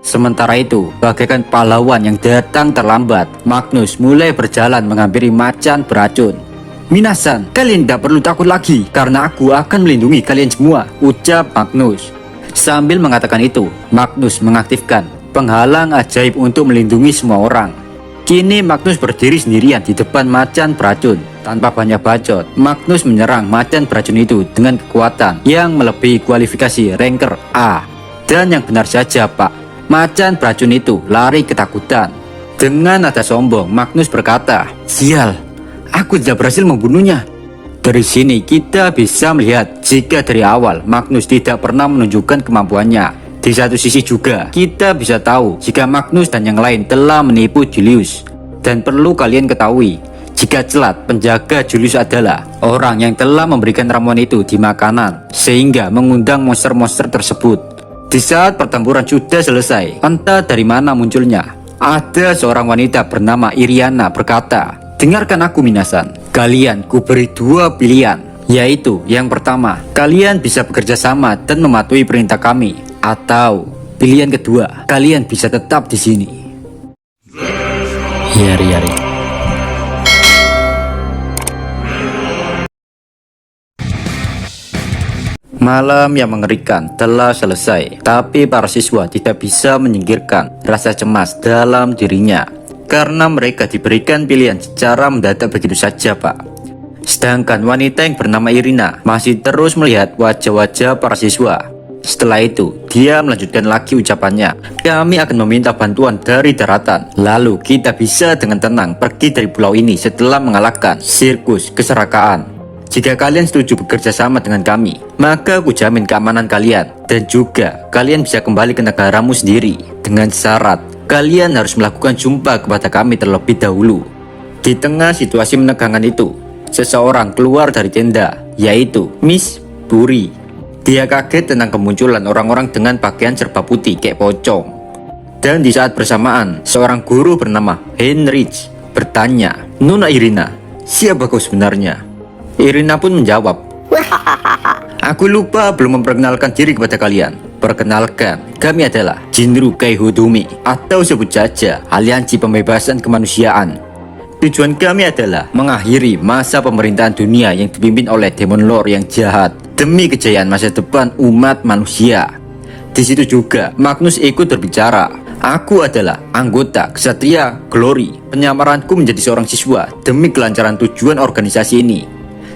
Sementara itu, bagaikan pahlawan yang datang terlambat, Magnus mulai berjalan menghampiri macan beracun. "Minasan, kalian tidak perlu takut lagi, karena aku akan melindungi kalian semua," ucap Magnus. Sambil mengatakan itu, Magnus mengaktifkan penghalang ajaib untuk melindungi semua orang. Kini Magnus berdiri sendirian di depan macan beracun. Tanpa banyak bacot, Magnus menyerang macan beracun itu dengan kekuatan yang melebihi kualifikasi ranker A. Dan yang benar saja, Pak, macan beracun itu lari ketakutan. Dengan nada sombong, Magnus berkata, "Sial, aku tidak berhasil membunuhnya." Dari sini kita bisa melihat jika dari awal Magnus tidak pernah menunjukkan kemampuannya. Di satu sisi juga kita bisa tahu jika Magnus dan yang lain telah menipu Julius. Dan perlu kalian ketahui, jika Celat, penjaga Julius, adalah orang yang telah memberikan ramuan itu di makanan sehingga mengundang monster-monster tersebut. Di saat pertempuran sudah selesai, entah dari mana munculnya, ada seorang wanita bernama Iriana berkata, "Dengarkan aku, Minasan. Kalian kuberi dua pilihan, yaitu yang pertama, kalian bisa bekerja sama dan mematuhi perintah kami, atau pilihan kedua, kalian bisa tetap di sini." Yari. Malam yang mengerikan telah selesai, tapi para siswa tidak bisa menyingkirkan rasa cemas dalam dirinya karena mereka diberikan pilihan secara mendadak begitu saja, Pak. Sedangkan wanita yang bernama Irina masih terus melihat wajah-wajah para siswa. Setelah itu, dia melanjutkan lagi ucapannya, "Kami akan meminta bantuan dari daratan, lalu kita bisa dengan tenang pergi dari pulau ini setelah mengalahkan sirkus keserakaan. Jika kalian setuju bekerja sama dengan kami, maka aku jamin keamanan kalian, dan juga kalian bisa kembali ke negaramu sendiri. Dengan syarat, kalian harus melakukan jumpa kepada kami terlebih dahulu." Di tengah situasi menegangkan itu, seseorang keluar dari tenda, yaitu Miss Puri. Dia kaget tentang kemunculan orang-orang dengan pakaian serba putih kayak pocong. Dan di saat bersamaan, seorang guru bernama Heinrich bertanya, "Nona Irina, siapa kau sebenarnya?" Irina pun menjawab, "Aku lupa belum memperkenalkan diri kepada kalian. Perkenalkan, kami adalah Jinru Kaihodome, atau sebut saja Aliansi Pembebasan Kemanusiaan. Tujuan kami adalah mengakhiri masa pemerintahan dunia yang dipimpin oleh Demon Lord yang jahat demi kejayaan masa depan umat manusia." Di situ juga Magnus ikut berbicara. "Aku adalah anggota Ksatria Glory. Penyamaranku menjadi seorang siswa demi kelancaran tujuan organisasi ini."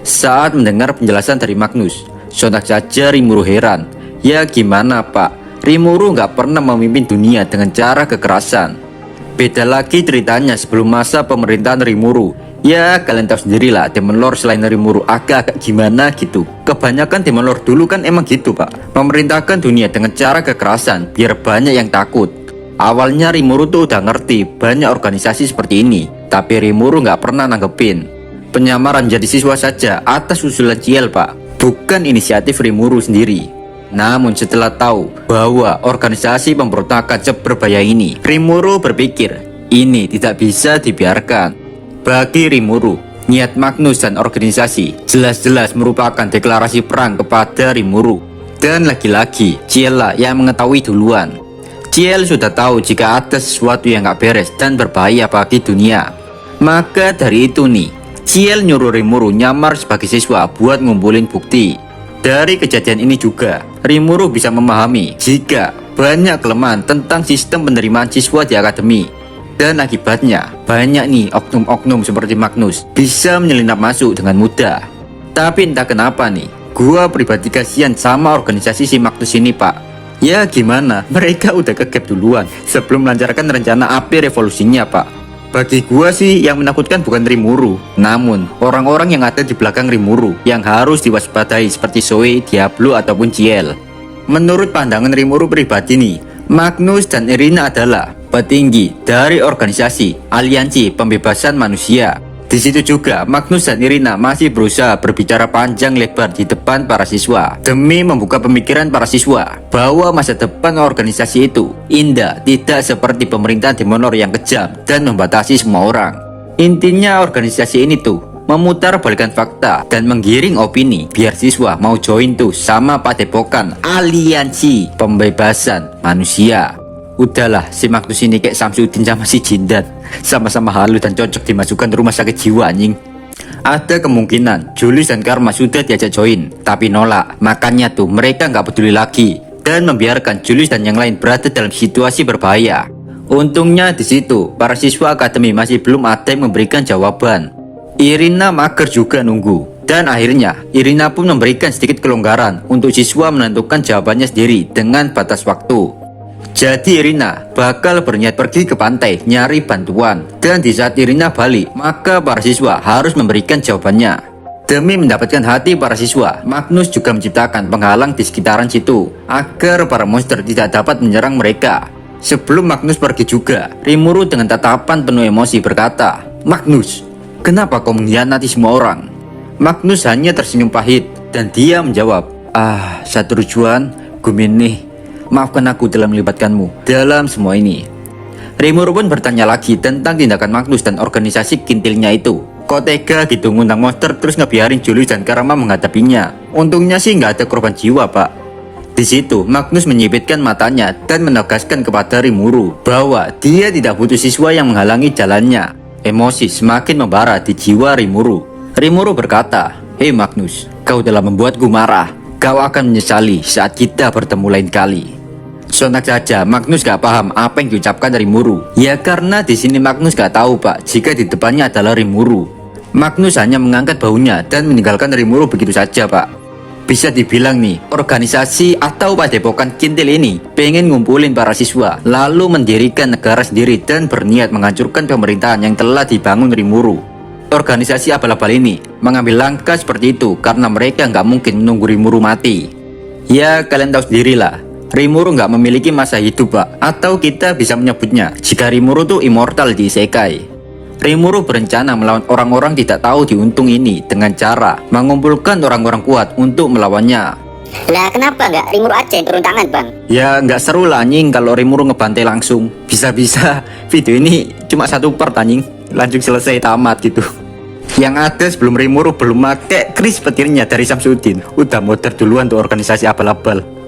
Saat mendengar penjelasan dari Magnus, sontak saja Rimuru heran. Ya gimana, Pak? Rimuru nggak pernah memimpin dunia dengan cara kekerasan. Beda lagi ceritanya sebelum masa pemerintahan Rimuru. Ya kalian tahu sendirilah, Demon Lord selain Rimuru agak-agak gimana gitu. Kebanyakan Demon Lord dulu kan emang gitu, Pak. Memerintahkan dunia dengan cara kekerasan biar banyak yang takut. Awalnya Rimuru tuh udah ngerti banyak organisasi seperti ini, tapi Rimuru nggak pernah nanggepin. Penyamaran jadi siswa saja atas usulan Ciel, Pak, bukan inisiatif Rimuru sendiri. Namun setelah tahu bahwa organisasi pemberontakan seberbahaya ini, Rimuru berpikir ini tidak bisa dibiarkan. Bagi Rimuru, niat Magnus dan organisasi jelas-jelas merupakan deklarasi perang kepada Rimuru. Dan lagi-lagi Ciel lah yang mengetahui duluan. Ciel sudah tahu jika ada sesuatu yang gak beres dan berbahaya bagi dunia. Maka dari itu nih, Ciel nyuruh Rimuru nyamar sebagai siswa buat ngumpulin bukti. Dari kejadian ini juga, Rimuru bisa memahami jika banyak kelemahan tentang sistem penerimaan siswa di akademi. Dan akibatnya, banyak nih oknum-oknum seperti Magnus bisa menyelinap masuk dengan mudah. Tapi entah kenapa nih, gua pribadi kasihan sama organisasi si Magnus ini, Pak. Ya gimana, mereka udah kegap duluan sebelum melancarkan rencana api revolusinya, Pak. Bagi gua sih yang menakutkan bukan Rimuru, namun orang-orang yang ada di belakang Rimuru yang harus diwaspadai seperti Zoe, Diablo, ataupun Ciel. Menurut pandangan Rimuru pribadi nih, Magnus dan Irina adalah petinggi dari organisasi Aliansi Pembebasan Manusia. Di situ juga Magnus dan Irina masih berusaha berbicara panjang lebar di depan para siswa demi membuka pemikiran para siswa bahwa masa depan organisasi itu indah, tidak seperti pemerintahan Demon Lord yang kejam dan membatasi semua orang. Intinya organisasi ini tuh memutar balikan fakta dan menggiring opini biar siswa mau join tuh sama padepokan aliansi pembebasan manusia. Udahlah, si Magnus ini kayak Samsudin sama si Jindat, sama-sama halu dan cocok dimasukkan rumah sakit jiwa anjing. Ada kemungkinan Julius dan Karma sudah diajak join, tapi nolak. Makanya tuh mereka nggak peduli lagi dan membiarkan Julius dan yang lain berada dalam situasi berbahaya. Untungnya di situ para siswa akademi masih belum ada yang memberikan jawaban. Irina mager juga nunggu, dan akhirnya Irina pun memberikan sedikit kelonggaran untuk siswa menentukan jawabannya sendiri dengan batas waktu. Jadi Irina bakal berniat pergi ke pantai nyari bantuan, dan di saat Irina balik maka para siswa harus memberikan jawabannya. Demi mendapatkan hati para siswa, Magnus juga menciptakan penghalang di sekitaran situ agar para monster tidak dapat menyerang mereka. Sebelum Magnus pergi juga, Rimuru dengan tatapan penuh emosi berkata, "Magnus, kenapa kau mengkhianati semua orang?" Magnus hanya tersenyum pahit dan dia menjawab, "Satu tujuan, Gumini, maafkan aku dalam melibatkanmu dalam semua ini." Rimuru pun bertanya lagi tentang tindakan Magnus dan organisasi kintilnya itu. Kok tega gitu ngundang monster terus ngebiarin Julius dan Karma menghadapinya? Untungnya sih nggak ada korban jiwa, Pak. Di situ, Magnus menyipitkan matanya dan menegaskan kepada Rimuru bahwa dia tidak butuh siswa yang menghalangi jalannya. Emosi semakin membara di jiwa Rimuru. Rimuru berkata, "Hei Magnus, kau telah membuatku marah. Kau akan menyesali saat kita bertemu lain kali." Sontak saja Magnus gak paham apa yang diucapkan Rimuru. Ya karena di sini Magnus gak tahu Pak jika di depannya adalah Rimuru. Magnus hanya mengangkat bahunya dan meninggalkan Rimuru begitu saja Pak. Bisa dibilang nih, organisasi atau padepokan kintil ini pengen ngumpulin para siswa, lalu mendirikan negara sendiri dan berniat menghancurkan pemerintahan yang telah dibangun Rimuru. Organisasi abal-abal ini mengambil langkah seperti itu karena mereka nggak mungkin menunggu Rimuru mati. Ya kalian tahu sendirilah, Rimuru nggak memiliki masa hidup Pak, atau kita bisa menyebutnya jika Rimuru tuh immortal di isekai. Rimuru berencana melawan orang-orang tidak tahu diuntung ini dengan cara mengumpulkan orang-orang kuat untuk melawannya. Lah kenapa nggak Rimuru aja yang turun tangan bang? Ya nggak seru lah anjing kalau Rimuru ngebantai langsung. Bisa-bisa video ini cuma satu part anjing, langsung selesai tamat gitu. Yang ada sebelum Rimuru belum make kris petirnya dari Samsudin, udah modern duluan tuh organisasi abal-abal.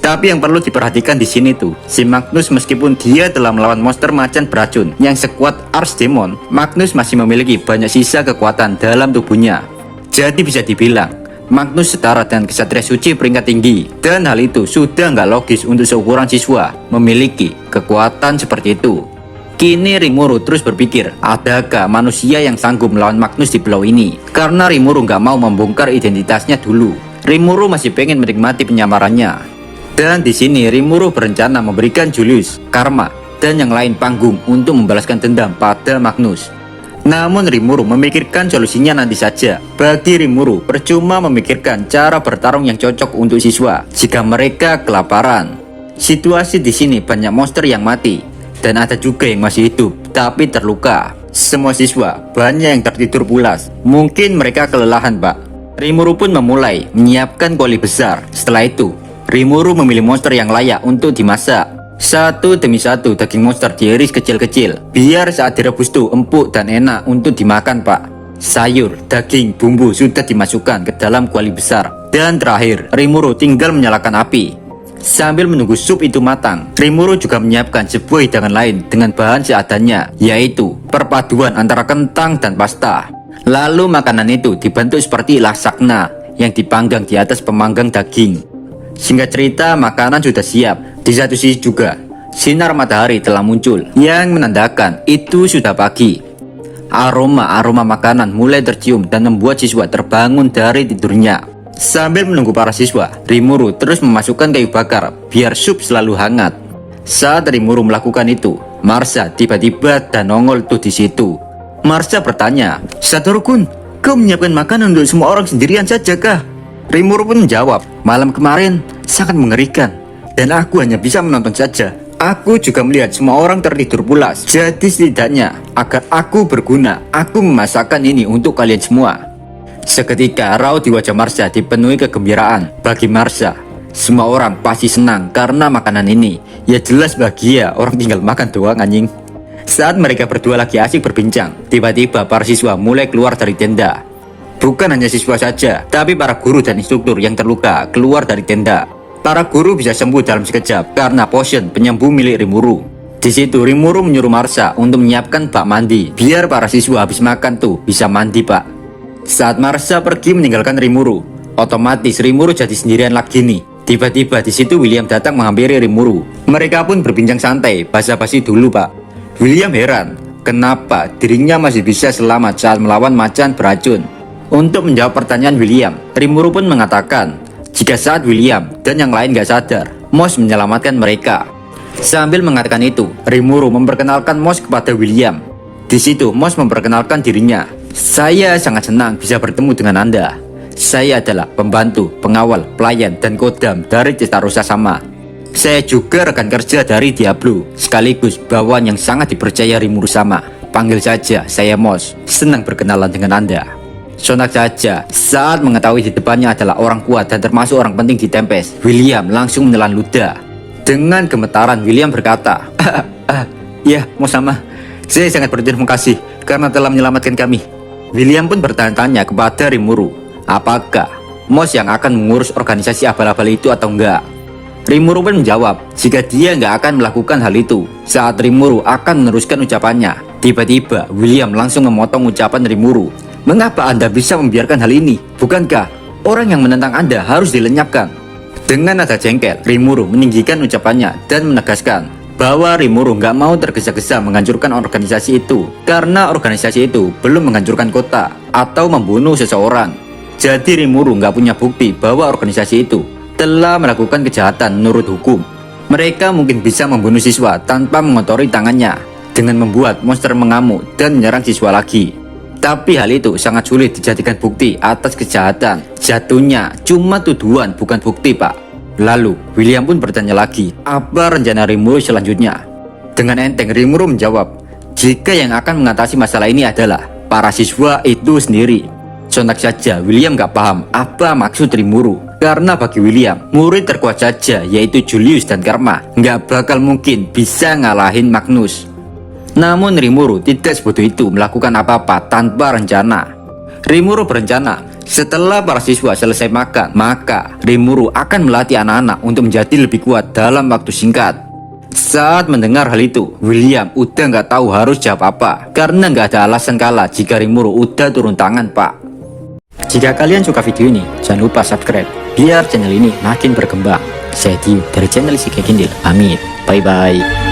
Tapi yang perlu diperhatikan di sini tuh, si Magnus meskipun dia telah melawan monster macan beracun yang sekuat Archdemon, Magnus masih memiliki banyak sisa kekuatan dalam tubuhnya. Jadi bisa dibilang, Magnus setara dengan kesatria suci peringkat tinggi, dan hal itu sudah nggak logis untuk seukuran siswa memiliki kekuatan seperti itu. Kini Rimuru terus berpikir, adakah manusia yang sanggup melawan Magnus di pulau ini? Karena Rimuru nggak mau membongkar identitasnya dulu. Rimuru masih pengen menikmati penyamarannya. Dan di sini Rimuru berencana memberikan Julius, Karma, dan yang lain panggung untuk membalaskan dendam pada Magnus. Namun Rimuru memikirkan solusinya nanti saja. Bagi Rimuru, percuma memikirkan cara bertarung yang cocok untuk siswa jika mereka kelaparan. Situasi di sini banyak monster yang mati, dan ada juga yang masih hidup tapi terluka. Semua siswa banyak yang tertidur pulas. Mungkin mereka kelelahan Pak. Rimuru pun memulai menyiapkan kuali besar. Setelah itu Rimuru memilih monster yang layak untuk dimasak. Satu demi satu daging monster diiris kecil-kecil, biar saat direbus tuh empuk dan enak untuk dimakan Pak. Sayur, daging, bumbu sudah dimasukkan ke dalam kuali besar. Dan terakhir, Rimuru tinggal menyalakan api. Sambil menunggu sup itu matang, Rimuru juga menyiapkan sebuah hidangan lain dengan bahan seadanya, yaitu perpaduan antara kentang dan pasta. Lalu makanan itu dibentuk seperti lasagna yang dipanggang di atas pemanggang daging. Singkat cerita, makanan sudah siap. Di satu sisi juga, sinar matahari telah muncul yang menandakan itu sudah pagi. Aroma makanan mulai tercium dan membuat siswa terbangun dari tidurnya. Sambil menunggu para siswa, Rimuru terus memasukkan kayu bakar biar sup selalu hangat. Saat Rimuru melakukan itu, Marsha tiba-tiba dan nongol tuh di situ. Marsha bertanya, "Satoru-kun, kau menyiapkan makanan untuk semua orang sendirian saja kah?" Rimuru pun menjawab, "Malam kemarin sangat mengerikan dan aku hanya bisa menonton saja. Aku juga melihat semua orang tertidur pulas. Jadi setidaknya agar aku berguna, aku memasakkan ini untuk kalian semua." Seketika raut di wajah Marsha dipenuhi kegembiraan. Bagi Marsha, semua orang pasti senang karena makanan ini. Ya jelas bahagia, orang tinggal makan doang anjing. Saat mereka berdua lagi asik berbincang, tiba-tiba para siswa mulai keluar dari tenda. Bukan hanya siswa saja, tapi para guru dan instruktur yang terluka keluar dari tenda. Para guru bisa sembuh dalam sekejap karena potion penyembuh milik Rimuru. Di situ Rimuru menyuruh Marsha untuk menyiapkan bak mandi biar para siswa habis makan tuh bisa mandi, Pak. Saat Marsha pergi meninggalkan Rimuru, otomatis Rimuru jadi sendirian lagi nih. Tiba-tiba di situ William datang menghampiri Rimuru. Mereka pun berbincang santai, basa-basi dulu, Pak. William heran, kenapa dirinya masih bisa selamat saat melawan macan beracun. Untuk menjawab pertanyaan William, Rimuru pun mengatakan jika saat William dan yang lain gak sadar, Moss menyelamatkan mereka. Sambil mengatakan itu, Rimuru memperkenalkan Moss kepada William. Di situ Moss memperkenalkan dirinya. Saya sangat senang bisa bertemu dengan Anda. Saya adalah pembantu, pengawal, pelayan, dan kodam dari Dressrosa sama. Saya juga rekan kerja dari Diablo, sekaligus bawahan yang sangat dipercaya Rimuru sama. Panggil saja saya Moss. Senang berkenalan dengan Anda. Sontak saja saat mengetahui di depannya adalah orang kuat dan termasuk orang penting di Tempest, William langsung menelan ludah. Dengan gemetaran William berkata, ya Moss sama, saya sangat berterima kasih karena telah menyelamatkan kami. William pun bertanya-tanya kepada Rimuru, apakah Moss yang akan mengurus organisasi abal-abal itu atau enggak. Rimuru pun menjawab jika dia nggak akan melakukan hal itu. Saat Rimuru akan meneruskan ucapannya, tiba-tiba William langsung memotong ucapan Rimuru. Mengapa Anda bisa membiarkan hal ini? Bukankah orang yang menentang Anda harus dilenyapkan? Dengan nada jengkel, Rimuru meninggikan ucapannya dan menegaskan bahwa Rimuru nggak mau tergesa-gesa menghancurkan organisasi itu karena organisasi itu belum menghancurkan kota atau membunuh seseorang. Jadi Rimuru nggak punya bukti bahwa organisasi itu telah melakukan kejahatan menurut hukum. Mereka mungkin bisa membunuh siswa tanpa mengotori tangannya dengan membuat monster mengamuk dan menyerang siswa lagi. Tapi hal itu sangat sulit dijadikan bukti atas kejahatan. Jatuhnya cuma tuduhan bukan bukti, Pak. Lalu William pun bertanya lagi, apa rencana Rimuru selanjutnya? Dengan enteng Rimuru menjawab, jika yang akan mengatasi masalah ini adalah para siswa itu sendiri. Sontak saja William gak paham apa maksud Rimuru. Karena bagi William, murid terkuat saja yaitu Julius dan Karma gak bakal mungkin bisa ngalahin Magnus. Namun Rimuru tidak sebodoh itu melakukan apa-apa tanpa rencana. Rimuru berencana setelah para siswa selesai makan, maka Rimuru akan melatih anak-anak untuk menjadi lebih kuat dalam waktu singkat. Saat mendengar hal itu, William udah nggak tahu harus jawab apa karena nggak ada alasan kalah jika Rimuru udah turun tangan, Pak. Jika kalian suka video ini, jangan lupa subscribe biar channel ini makin berkembang. Saya Dio dari channel Isekai Kindle. Pamit, bye bye.